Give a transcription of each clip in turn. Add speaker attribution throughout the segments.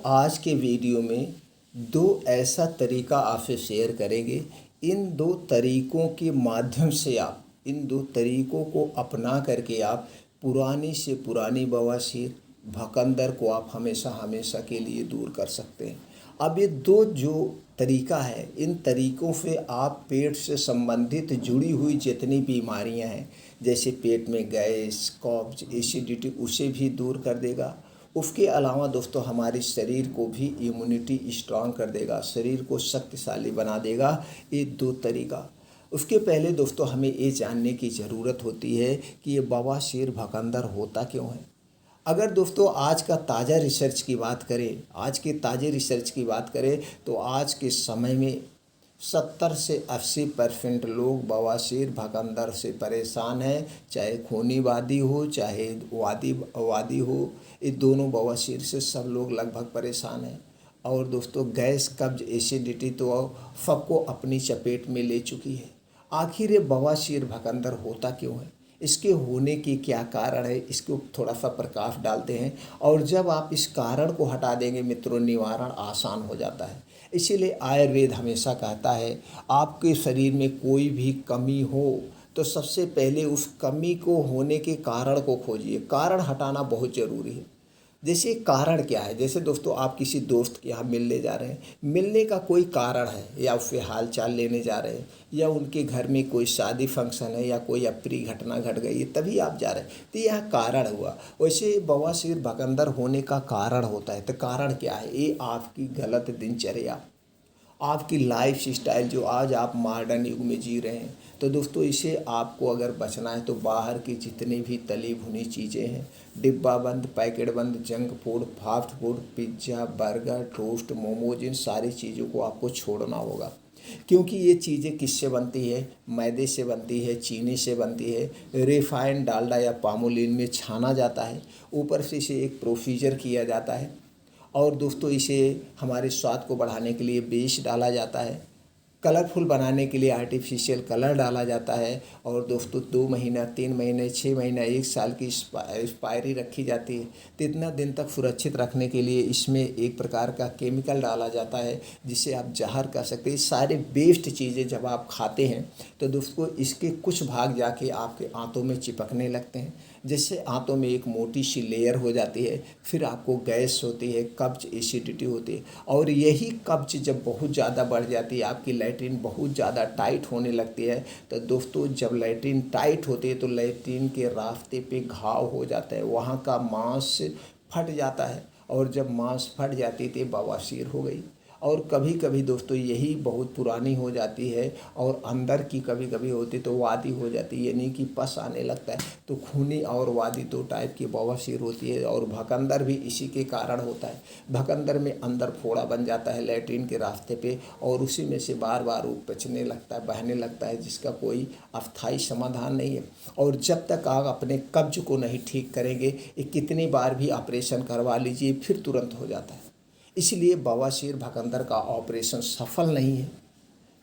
Speaker 1: आज के वीडियो में दो ऐसा तरीका आपसे शेयर करेंगे। इन दो तरीकों के माध्यम से आप इन दो तरीकों को अपना करके आप पुरानी से पुरानी बवासीर भकंदर को आप हमेशा हमेशा के लिए दूर कर सकते हैं। अब ये दो जो तरीका है, इन तरीक़ों से आप पेट से संबंधित जुड़ी हुई जितनी बीमारियां हैं, जैसे पेट में गैस, कब्ज, एसिडिटी, उसे भी दूर कर देगा। उसके अलावा दोस्तों हमारे शरीर को भी इम्यूनिटी स्ट्रांग कर देगा, शरीर को शक्तिशाली बना देगा ये दो तरीका। उसके पहले दोस्तों हमें ये जानने की ज़रूरत होती है कि ये बवासीर भकंदर होता क्यों है। अगर दोस्तों आज के ताज़े रिसर्च की बात करें तो आज के समय में 70 से 80% लोग बवासीर भकंदर से परेशान हैं। चाहे खूनी वादी हो, चाहे वादी हो, ये दोनों बवासीर से सब लोग लगभग परेशान हैं। और दोस्तों गैस, कब्ज, एसिडिटी तो सबको अपनी चपेट में ले चुकी है। आखिर ये बवासीर भकंदर होता क्यों है, इसके होने की क्या कारण है, इसको थोड़ा सा प्रकाश डालते हैं। और जब आप इस कारण को हटा देंगे मित्रों, निवारण आसान हो जाता है। इसीलिए आयुर्वेद हमेशा कहता है आपके शरीर में कोई भी कमी हो तो सबसे पहले उस कमी को होने के कारण को खोजिए। कारण हटाना बहुत ज़रूरी है। जैसे कारण क्या है, जैसे दोस्तों आप किसी दोस्त के यहाँ मिलने जा रहे हैं, मिलने का कोई कारण है, या उससे हाल चाल लेने जा रहे हैं, या उनके घर में कोई शादी फंक्शन है, या कोई अप्रिय घटना घट गई है तभी आप जा रहे हैं, तो यह कारण हुआ। वैसे बवासीर भकंदर होने का कारण होता है, तो कारण क्या है, ये आपकी गलत दिनचर्या, आपकी लाइफ स्टाइल जो आज आप मॉडर्न युग में जी रहे हैं। तो दोस्तों इसे आपको अगर बचना है तो बाहर की जितनी भी तली भुनी चीज़ें हैं, डिब्बा बंद, पैकेट बंद, junk food, fast food, pizza, burger, toast, momos, इन सारी चीज़ों को आपको छोड़ना होगा। क्योंकि ये चीज़ें किससे बनती है, मैदे से बनती है, चीनी से बनती है, रिफाइंड डालडा या पामोलिन में छाना जाता है, ऊपर से इसे एक प्रोसीजर किया जाता है। और दोस्तों इसे हमारे स्वाद को बढ़ाने के लिए विष डाला जाता है, कलरफुल बनाने के लिए आर्टिफिशियल कलर डाला जाता है। और दोस्तों 2 महीना, 3 महीने, 6 महीना, 1 साल की एक्सपायरी रखी जाती है। तो इतना दिन तक सुरक्षित रखने के लिए इसमें एक प्रकार का केमिकल डाला जाता है जिसे आप जहर कह सकते हैं। सारे बेस्ट चीज़ें जब आप खाते हैं तो दोस्तों इसके कुछ भाग जाके आपके आंतों में चिपकने लगते हैं, जिससे आंतों में एक मोटी सी लेयर हो जाती है। फिर आपको गैस होती है, कब्ज, एसिडिटी होती है। और यही कब्ज जब बहुत ज़्यादा बढ़ जाती है, आपकी लैट्रिन बहुत ज़्यादा टाइट होने लगती है, तो दोस्तों जब लैट्रिन टाइट होती है तो लैट्रिन के रास्ते पे घाव हो जाता है, वहाँ का मांस फट जाता है। और जब मांस फट जाती है तो बवासीर हो गई। और कभी कभी दोस्तों यही बहुत पुरानी हो जाती है और अंदर की कभी कभी होती तो वादी हो जाती है, यानी कि पस आने लगता है। तो खूनी और वादी 2 टाइप की बवासीर होती है। और भकंदर भी इसी के कारण होता है। भकंदर में अंदर फोड़ा बन जाता है लैट्रिन के रास्ते पे, और उसी में से बार बार वो बचने लगता है, बहने लगता है, जिसका कोई अस्थायी समाधान नहीं है। और जब तक आप अपने कब्ज को नहीं ठीक करेंगे, ये कितनी बार भी ऑपरेशन करवा लीजिए फिर तुरंत हो जाता है। इसलिए बवासीर भकंदर का ऑपरेशन सफल नहीं है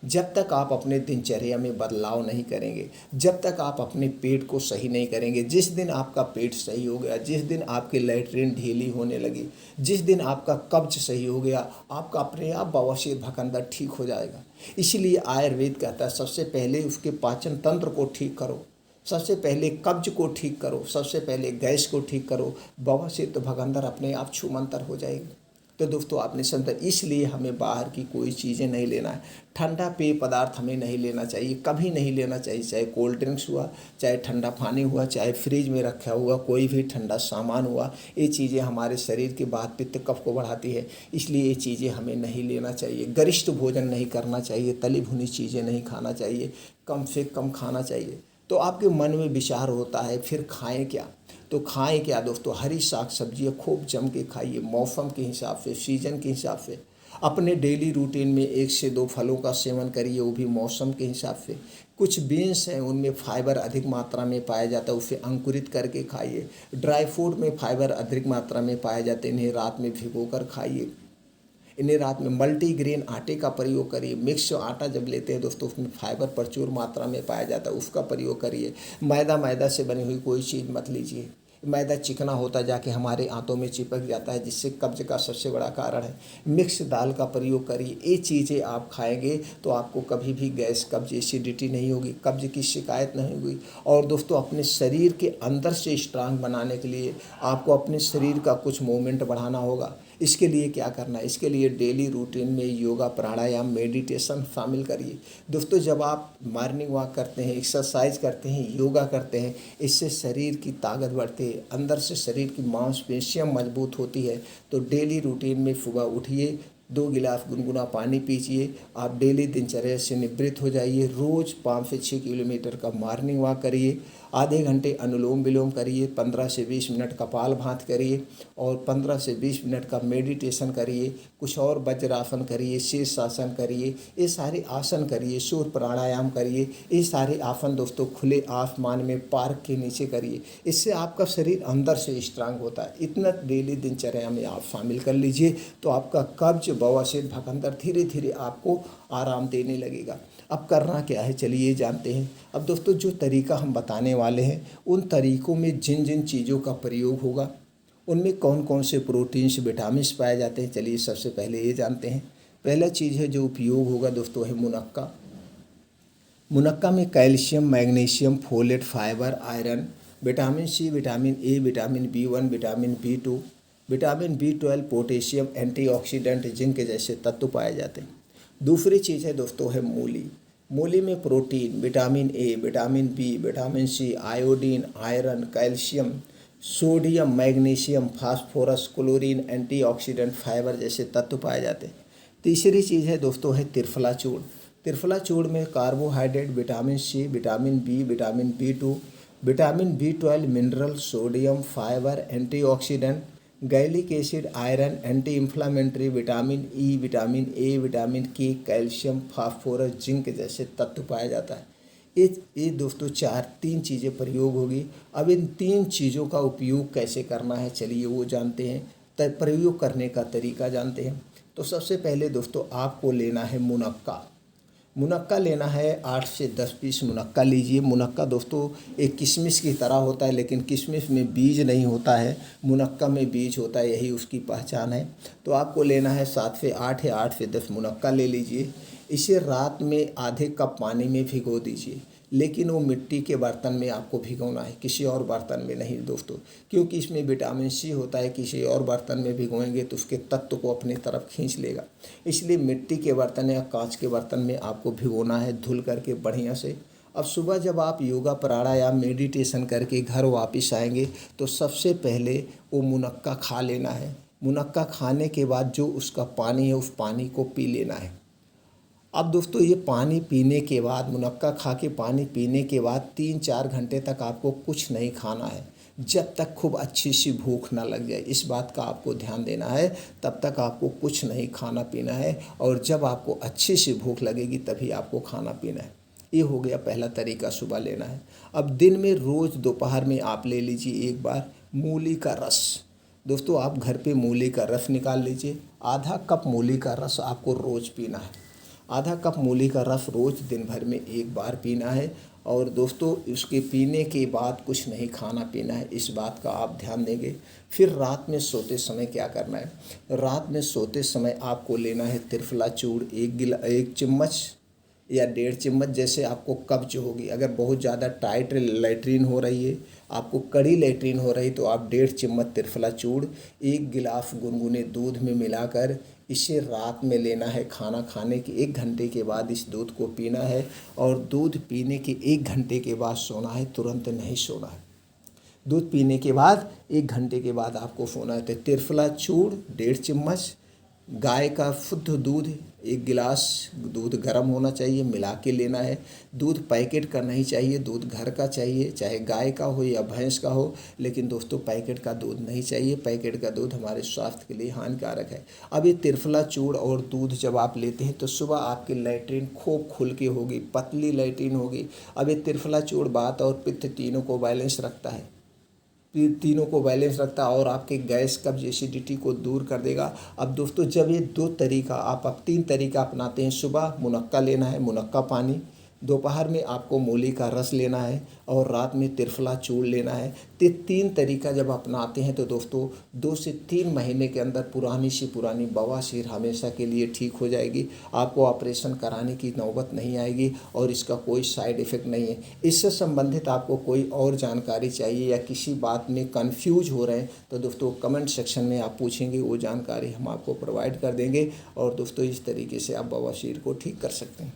Speaker 1: जब तक आप अपने दिनचर्या में बदलाव नहीं करेंगे, जब तक आप अपने पेट को सही नहीं करेंगे। जिस दिन आपका पेट सही हो गया, जिस दिन आपकी लैट्रिन ढीली होने लगी, जिस दिन आपका कब्ज सही हो गया, आपका अपने आप बवासीर भकंदर ठीक हो जाएगा। इसलिए आयुर्वेद कहता है सबसे पहले उसके पाचन तंत्र को ठीक करो, सबसे पहले कब्ज को ठीक करो, सबसे पहले गैस को ठीक करो, बवासीर तो भकंदर अपने आप छूमंतर हो जाएगी। तो दोस्तों आपने समझा, इसलिए हमें बाहर की कोई चीज़ें नहीं लेना है। ठंडा पेय पदार्थ हमें नहीं लेना चाहिए, कभी नहीं लेना चाहिए। चाहे कोल्ड ड्रिंक्स हुआ, चाहे ठंडा पानी हुआ, चाहे फ्रिज में रखा हुआ कोई भी ठंडा सामान हुआ, ये चीज़ें हमारे शरीर के वात पित्त कफ को बढ़ाती है। इसलिए ये चीज़ें हमें नहीं लेना चाहिए। गरिष्ठ भोजन नहीं करना चाहिए, तली भुनी चीज़ें नहीं खाना चाहिए, कम से कम खाना चाहिए। तो आपके मन में विचार होता है फिर खाएं क्या, तो खाएं क्या दोस्तों, हरी साग सब्जियाँ खूब जम के खाइए, मौसम के हिसाब से, सीजन के हिसाब से। अपने डेली रूटीन में 1 से 2 फलों का सेवन करिए, वो भी मौसम के हिसाब से। कुछ बीन्स हैं उनमें फाइबर अधिक मात्रा में पाया जाता है, उसे अंकुरित करके खाइए। ड्राई फ्रूट में फाइबर अधिक मात्रा में पाए जाते हैं, इन्हें रात में भिगो कर खाइए। इन्हें रात में मल्टीग्रेन आटे का प्रयोग करिए। मिक्स आटा जब लेते हैं दोस्तों उसमें फाइबर प्रचुर मात्रा में पाया जाता है, उसका प्रयोग करिए। मैदा से बनी हुई कोई चीज़ मत लीजिए। मैदा चिकना होता जाके हमारे आंतों में चिपक जाता है, जिससे कब्ज का सबसे बड़ा कारण है। मिक्स दाल का प्रयोग करिए। ये चीज़ें आप खाएंगे तो आपको कभी भी गैस, कब्ज, एसिडिटी नहीं होगी, कब्ज की शिकायत नहीं होगी। और दोस्तों अपने शरीर के अंदर से स्ट्रांग बनाने के लिए आपको अपने शरीर का कुछ मूवमेंट बढ़ाना होगा। इसके लिए क्या करना है? इसके लिए डेली रूटीन में योगा, प्राणायाम, मेडिटेशन शामिल करिए। दोस्तों जब आप मॉर्निंग वॉक करते हैं, एक्सरसाइज करते हैं, योगा करते हैं, इससे शरीर की ताकत बढ़ती है, अंदर से शरीर की मांसपेशियां मजबूत होती है। तो डेली रूटीन में सुबह उठिए, 2 गिलास गुनगुना पानी पीजिए, आप डेली दिनचर्या से निवृत्त हो जाइए। रोज़ 5 से 6 किलोमीटर का मॉर्निंग वॉक करिए, आधे घंटे अनुलोम विलोम करिए, 15 से 20 मिनट कपालभाति करिए और 15 से 20 मिनट का मेडिटेशन करिए। कुछ और वज्रासन करिए, शीर्षासन करिए, ये सारे आसन करिए, सूर्य प्राणायाम करिए। ये सारे आसन दोस्तों खुले आसमान में पार्क के नीचे करिए। इससे आपका शरीर अंदर से स्ट्रांग होता है। इतना डेली दिनचर्या में आप शामिल कर लीजिए तो आपका कब्ज, बवासीर, भगंदर धीरे धीरे आपको आराम देने लगेगा। अब करना क्या है चलिए जानते हैं। अब दोस्तों जो तरीका हम बताने वाले हैं, उन तरीकों में जिन जिन चीज़ों का प्रयोग होगा, उनमें कौन कौन से प्रोटीन्स, विटामिन्स पाए जाते हैं, चलिए सबसे पहले ये जानते हैं। पहला चीज़ है जो उपयोग होगा दोस्तों है मुनक्का। मुनक्का में calcium, magnesium, folate, fibre, iron, vitamin C, vitamin A, vitamin B1, vitamin B2, vitamin B12, potassium, antioxidant, zinc जैसे तत्व पाए जाते हैं। दूसरी चीज़ है दोस्तों है मूली। मूली में protein, vitamin A, vitamin B, vitamin C, iodine, iron, calcium, sodium, magnesium, phosphorus, chlorine, antioxidant, fibre जैसे तत्व पाए जाते हैं। तीसरी चीज़ है दोस्तों है त्रिफला चूर्ण। त्रिफला चूर्ण में carbohydrate, vitamin C, vitamin B, vitamin B2, vitamin B12, mineral, sodium, fibre, antioxidant, gallic acid, iron, anti inflammatory, vitamin E, vitamin A, vitamin K, calcium, phosphorus, zinc जैसे तत्व पाया जाता है। ये दोस्तों तीन चीज़ें प्रयोग होगी। अब इन 3 चीज़ों का उपयोग कैसे करना है चलिए वो जानते हैं। प्रयोग करने का तरीका जानते हैं। तो सबसे पहले दोस्तों आपको लेना है मुनक्का। मुनक्का लेना है, 8 से 10 पीस मुनक्का लीजिए। मुनक्का दोस्तों एक किशमिश की तरह होता है, लेकिन किशमिश में बीज नहीं होता है, मुनक्का में बीज होता है, यही उसकी पहचान है। तो आपको लेना है 7 से 8 या 8 से 10 मुनक्का ले लीजिए। इसे रात में आधे कप पानी में भिगो दीजिए, लेकिन वो मिट्टी के बर्तन में आपको भिगोना है, किसी और बर्तन में नहीं दोस्तों, क्योंकि इसमें विटामिन सी होता है। किसी और बर्तन में भिगोएंगे तो उसके तत्व को अपनी तरफ खींच लेगा। इसलिए मिट्टी के बर्तन या कांच के बर्तन में आपको भिगोना है, धुल करके बढ़िया से। अब सुबह जब आप योगा, प्राणायाम, मेडिटेशन करके घर वापस आएंगे तो सबसे पहले वो मुनक्का खा लेना है। मुनक्का खाने के बाद जो उसका पानी है, उस पानी को पी लेना है। अब दोस्तों ये पानी पीने के बाद, मुनक्का खा के पानी पीने के बाद 3-4 घंटे तक आपको कुछ नहीं खाना है, जब तक खूब अच्छी सी भूख ना लग जाए। इस बात का आपको ध्यान देना है। तब तक आपको कुछ नहीं खाना पीना है, और जब आपको अच्छी सी भूख लगेगी तभी आपको खाना पीना है। ये हो गया पहला तरीका, सुबह लेना है। अब दिन में रोज़ दोपहर में आप ले लीजिए एक बार मूली का रस। दोस्तों आप घर पे मूली का रस निकाल लीजिए। आधा कप मूली का रस आपको रोज़ पीना है। आधा कप मूली का रस रोज़ दिन भर में एक बार पीना है। और दोस्तों उसके पीने के बाद कुछ नहीं खाना पीना है, इस बात का आप ध्यान देंगे। फिर रात में सोते समय क्या करना है? रात में सोते समय आपको लेना है त्रिफला चूर्ण, 1 चम्मच या 1.5 चम्मच, जैसे आपको कब्ज होगी। अगर बहुत ज़्यादा टाइट लैट्रीन हो रही है, आपको कड़ी लैट्रीन हो रही, तो आप 1.5 चम्मच त्रिफला चूर्ण 1 गिलास गुनगुने दूध में मिलाकर इसे रात में लेना है। खाना खाने के 1 घंटे के बाद इस दूध को पीना है, और दूध पीने के 1 घंटे के बाद सोना है, तुरंत नहीं सोना है। दूध पीने के बाद 1 घंटे के बाद आपको सोना है। तो त्रिफला चूर्ण 1.5 चम्मच, गाय का शुद्ध दूध 1 गिलास, दूध गर्म होना चाहिए, मिला के लेना है। दूध पैकेट का नहीं चाहिए, दूध घर का चाहिए, चाहे गाय का हो या भैंस का हो, लेकिन दोस्तों पैकेट का दूध नहीं चाहिए। पैकेट का दूध हमारे स्वास्थ्य के लिए हानिकारक है। अब ये त्रिफला चूर्ण और दूध जब आप लेते हैं तो सुबह आपकी लैट्रीन खूब खुल के होगी, पतली लैट्रीन होगी। अब ये त्रिफला चूर्ण वात और पित्त तीनों को बैलेंस रखता है, और आपके गैस, कब्ज, एसिडिटी को दूर कर देगा। अब दोस्तों जब ये 2 तरीका, आप अब 3 तरीका अपनाते हैं। सुबह मुनक्का लेना है, मुनक्का पानी, दोपहर में आपको मूली का रस लेना है और रात में त्रिफला चूर्ण लेना है। तो 3 तरीका जब अपनाते हैं तो दोस्तों 2 से 3 महीने के अंदर पुरानी सी पुरानी बवासीर हमेशा के लिए ठीक हो जाएगी। आपको ऑपरेशन कराने की नौबत नहीं आएगी और इसका कोई साइड इफ़ेक्ट नहीं है। इससे संबंधित आपको कोई और जानकारी चाहिए या किसी बात में कंफ्यूज हो रहे हैं तो दोस्तों कमेंट सेक्शन में आप पूछेंगे, वो जानकारी हम आपको प्रोवाइड कर देंगे और दोस्तों इस तरीके से आप बवासीर को ठीक कर सकते हैं।